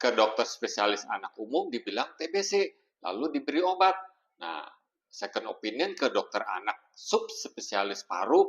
ke dokter spesialis anak umum dibilang TBC, lalu diberi obat. Nah, second opinion ke dokter anak subspesialis paru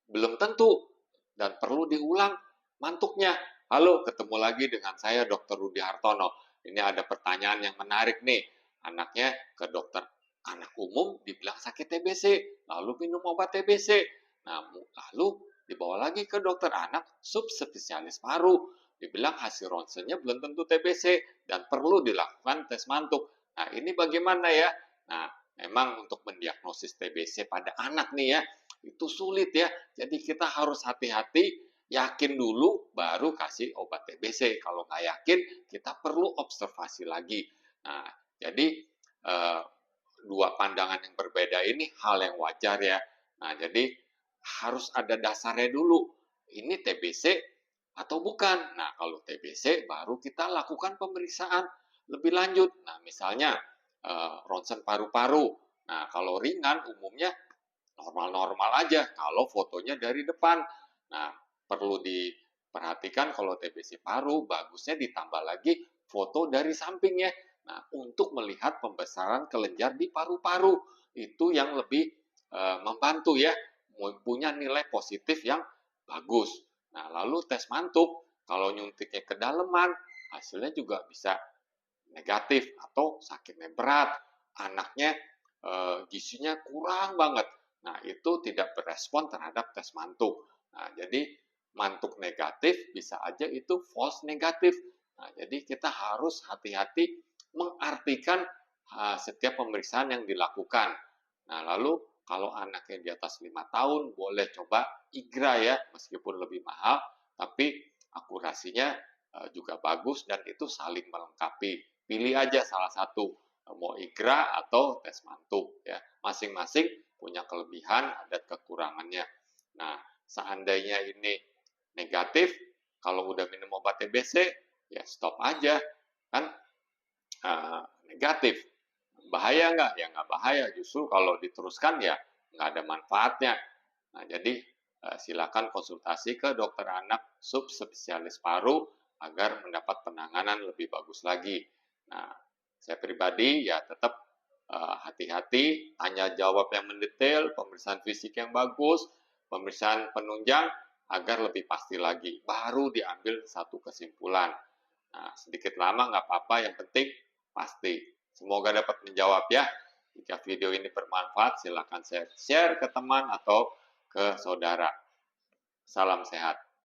belum tentu dan perlu diulang mantuknya. Halo, ketemu lagi dengan saya Dr. Rudi Hartono. Ini ada pertanyaan yang menarik nih. Anaknya ke dokter anak umum dibilang sakit TBC, lalu minum obat TBC. Nah, lalu dibawa lagi ke dokter anak subspesialis paru, dibilang hasil ronsennya belum tentu TBC dan perlu dilakukan tes mantuk. Nah, ini bagaimana ya? Nah, memang untuk mendiagnosis TBC pada anak nih ya, itu sulit ya. Jadi kita harus hati-hati, yakin dulu baru kasih obat TBC. Kalau nggak yakin, kita perlu observasi lagi. Nah, jadi dua pandangan yang berbeda ini hal yang wajar ya. Nah, jadi harus ada dasarnya dulu. Ini TBC atau bukan? Nah, kalau TBC baru kita lakukan pemeriksaan lebih lanjut. Nah, misalnya ronsen paru-paru. Nah, kalau ringan umumnya normal-normal aja kalau fotonya dari depan. Nah, perlu diperhatikan kalau TBC paru, bagusnya ditambah lagi foto dari sampingnya. Nah, untuk melihat pembesaran kelenjar di paru-paru, itu yang lebih membantu ya, punya nilai positif yang bagus. Nah, lalu tes mantuk, kalau nyuntiknya kedalaman, hasilnya juga bisa negatif atau sakitnya berat, anaknya gizinya kurang banget. Nah, itu tidak berespon terhadap tes mantuk. Nah, jadi mantuk negatif bisa aja itu false negatif. Nah, jadi kita harus hati-hati mengartikan setiap pemeriksaan yang dilakukan. Nah, lalu kalau anaknya di atas 5 tahun, boleh coba IGRA ya, meskipun lebih mahal, tapi akurasinya juga bagus dan itu saling melengkapi. Pilih aja salah satu, mau IGRA atau tes mantuk ya. Masing-masing punya kelebihan, ada kekurangannya. Nah, seandainya ini negatif, kalau udah minum obat TBC, ya stop aja. Kan negatif. Bahaya nggak? Ya nggak bahaya. Justru kalau diteruskan ya nggak ada manfaatnya. Nah, jadi silakan konsultasi ke dokter anak subspesialis paru agar mendapat penanganan lebih bagus lagi. Nah, saya pribadi ya tetap hati-hati, tanya jawab yang mendetail, pemeriksaan fisik yang bagus, pemeriksaan penunjang agar lebih pasti lagi. Baru diambil satu kesimpulan. Nah, sedikit lama nggak apa-apa, yang penting pasti. Semoga dapat menjawab ya. Jika video ini bermanfaat, silakan share ke teman atau ke saudara. Salam sehat.